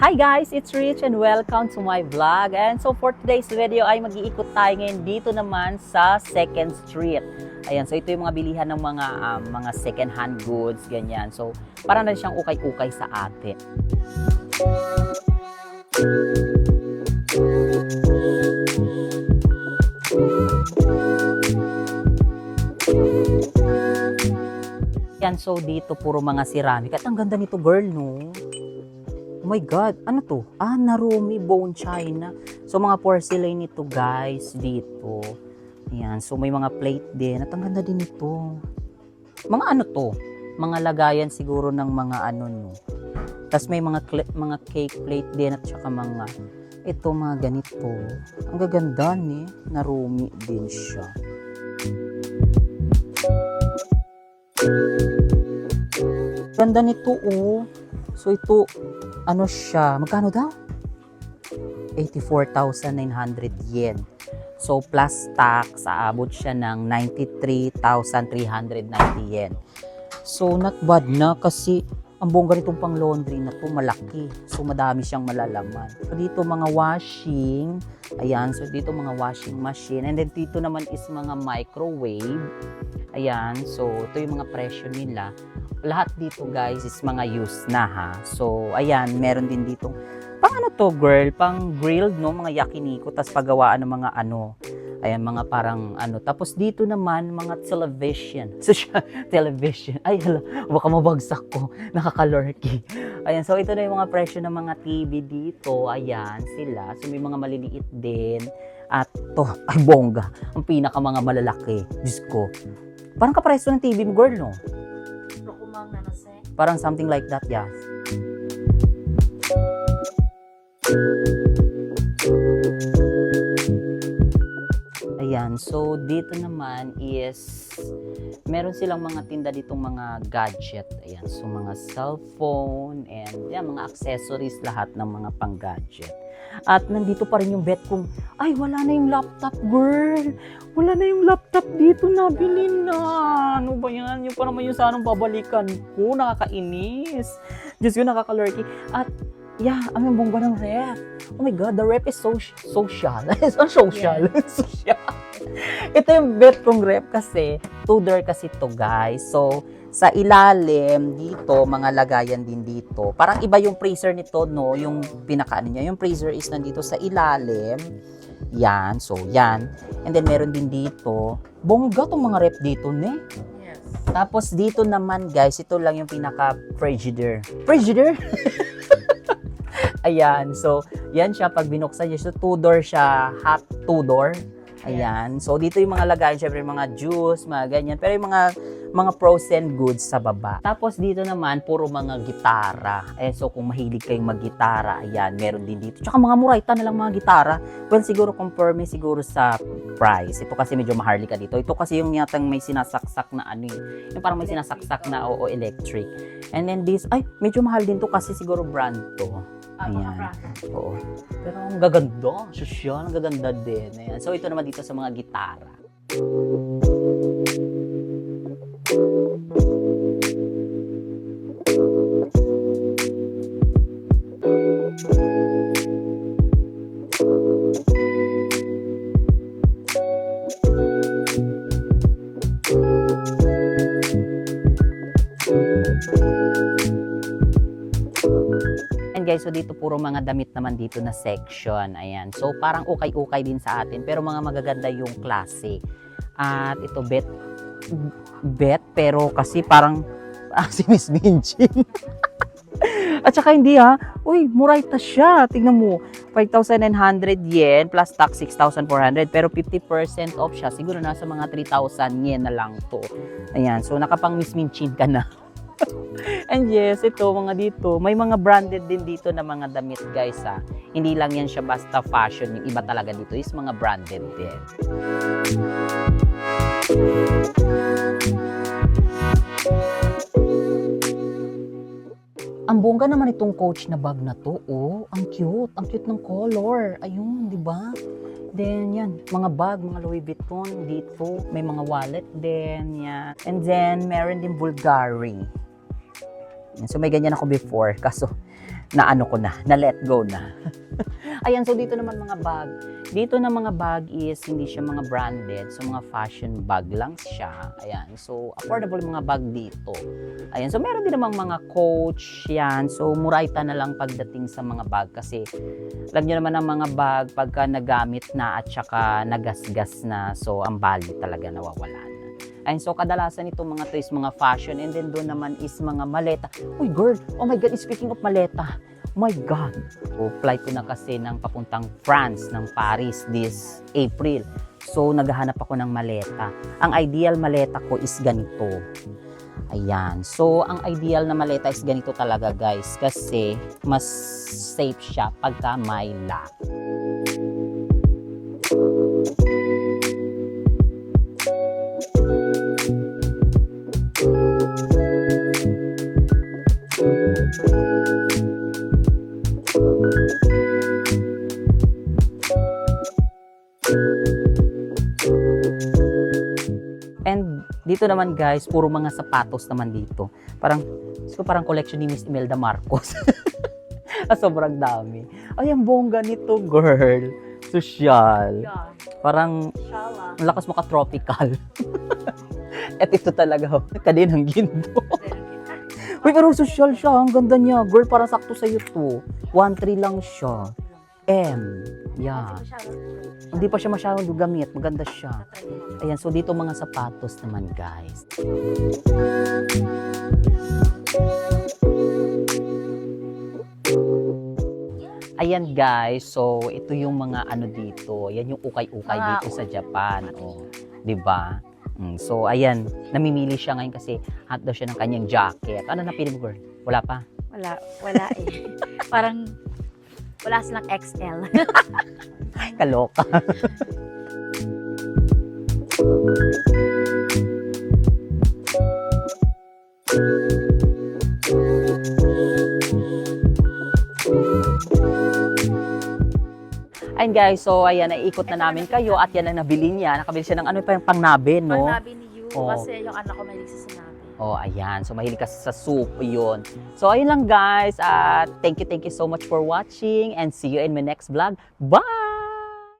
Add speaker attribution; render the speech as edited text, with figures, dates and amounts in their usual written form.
Speaker 1: Hi guys, it's Rich and welcome to my vlog. And so for today's video ay mag-iikot tayo ngayon dito naman sa 2nd Street. Ayan, so ito yung mga bilihan ng mga second hand goods, ganyan. So parang na siyang ukay-ukay sa atin. Yan, so dito puro mga ceramic. At ang ganda nito, girl, no? Oh my God, ano to? Narumi bone china. So mga porcelain nito, guys, dito. Ayan, so may mga plate din. At ang ganda din ito. Mga ano to? Mga lagayan siguro ng mga ano, no? Tapos may mga cake plate din at saka mga ito, mga ganito. Ang gaganda ni, narumi din siya. Ganda nito, oh. So ito, ano siya, magkano daw? 84,900 yen. So plus tax, aabot siya ng 93,390 yen. So not bad na kasi ang bongga nitong pang laundry na to, malaki. So madami siyang malalaman. So dito mga washing, ayan, so dito mga washing machine. And then dito naman is mga microwave. Ayan, so ito yung mga presyo nila. Lahat dito guys is mga used na ha. So ayan, meron din dito pang ano to, girl, pang grilled, no, mga yakiniko, tas paggawaan ng mga ano, ayan, mga parang ano. Tapos dito naman mga television. So television, ay hala, baka mabagsak ko, nakakalurky. Ayan, so ito na yung mga presyo ng mga TV dito. Ayan sila, so may mga maliliit din. At to, ay bongga, ang pinaka mga malalaki. Diyos ko, parang kapreso ng TV mo, girl, no? Parang something like that, yeah. Ayan, so dito naman is meron silang mga tinda ditong mga gadget. Ayan, so mga cellphone and yan, mga accessories, lahat ng mga pang-gadget. At nandito pa rin yung bet kong, ay wala na yung laptop, girl. Wala na yung laptop dito, nabili na. Ano ba yan? Yung pa naman yung sanang babalikan ko. Nakakainis. Diyos ko, nakakalurky. At yeah, ang bongga ng ref. Oh my God, the ref is so social. It's social. Yeah. Social. Ito yung bet kong ref kasi, 2-door kasi to, guys. So, sa ilalim dito, mga lagayan din dito. Parang iba yung freezer nito, no? Yung pinakaano niya. Yung freezer is nandito sa ilalim. Yan. So, yan. And then, meron din dito. Bongga tong mga ref dito, ne? Yes. Tapos, dito naman, guys, ito lang yung pinaka-frigidaire. Frigidaire? Ayan. So, yan siya. Pag binuksan niya, so 2-door siya. Hot 2-door. Ayan. So, dito yung mga lagayan. Syempre, mga juice, mga ganyan. Pero yung mga frozen goods sa baba. Tapos dito naman, puro mga gitara. So kung mahilig kayong mag-gitara, ayan, meron din dito. Tsaka mga murayta na lang mga gitara. Well, siguro compare me siguro sa price. Ito kasi medyo maharlika dito. Ito kasi yung yatang may sinasaksak na ano yung parang may sinasaksak na o electric. And then this, ay, medyo mahal din to kasi siguro brand to. Ayan. Oo. Pero ang gaganda. Sosyal, ang gaganda din. Ayan. So ito naman dito sa mga gitara. And guys, so dito puro mga damit naman dito na section. Ayan. So parang ukay-ukay din sa atin, pero mga magaganda yung klase. At ito bet pero kasi parang si Miss Minchin. At saka hindi ha. Uy, murayta siya. Tingnan mo. 5,900 yen plus tax 6,400 pero 50% off siya. Siguro nasa mga 3,000 yen na lang to. Ayan. So nakapang Miss Minchin ka na. And yes, ito mga dito, may mga branded din dito na mga damit, guys, ha. Hindi lang yan siya basta fashion, yung iba talaga dito is mga branded din. Ang bongga naman itong Coach na bag na to, oh, ang cute ng color. Ayun, di ba? Then, yan, mga bag, mga Louis Vuitton dito. May mga wallet din, yan. And then, meron din Bulgari. So, may ganyan ako before. Kaso, na ano ko na let go na. Ayan, so dito naman mga bag. Dito na mga bag is hindi siya mga branded. So mga fashion bag lang siya. Ayan, so affordable mga bag dito. Ayan, so meron din namang mga Coach. Yan, so murayta na lang pagdating sa mga bag. Kasi alam niyo naman ang mga bag pagka nagamit na at saka nagasgas na. So ang value talaga nawawala na. Ayan, so kadalasan itong mga to is mga fashion. And then doon naman is mga maleta. Uy girl, oh my God, speaking of maleta. Oh my God. So, flight ko na kasi ng papuntang France, ng Paris this April. So, naghahanap ako ng maleta. Ang ideal maleta ko is ganito. Ayan. So, ang ideal na maleta is ganito talaga, guys. Kasi, mas safe siya pagka may lock. And dito naman guys, puro mga sapatos naman dito. Parang collection ni Miss Imelda Marcos. Sobrang dami. Ay, ang bongga nito, girl. Social.
Speaker 2: Yeah.
Speaker 1: Parang,
Speaker 2: Shala.
Speaker 1: ang lakas maka-tropical. At ito talaga, kadinang ginto. Uy, pero social siya. Ang ganda niya. Girl, parang sakto sa'yo to. 1.3 lang siya. M. Yeah. Hindi pa siya masyadong gamit. Maganda siya. Ayan, so dito mga sapatos naman, guys. Ayan, guys. So, ito yung mga ano dito. Yan yung ukay-ukay dito sa Japan. Oh, 'di ba? So, ayan. Namimili siya ngayon kasi hot daw siya ng kanyang jacket. Ano napili mo, girl? Wala pa?
Speaker 2: Wala eh. Parang wala silang XL.
Speaker 1: Kaloka. Ayun guys, so ayan, naiikot na namin kayo at yan ang nabili niya. Nakabili siya ng ano pa yung pangnabe, no?
Speaker 2: Pangnabi ni Yu,
Speaker 1: Oh.
Speaker 2: kasi yung anak ko mahilig sa sinabi.
Speaker 1: Oh, ayan. So, mahilig kasi sa soup. Yun. So, ayun lang guys. Thank you so much for watching and see you in my next vlog. Bye!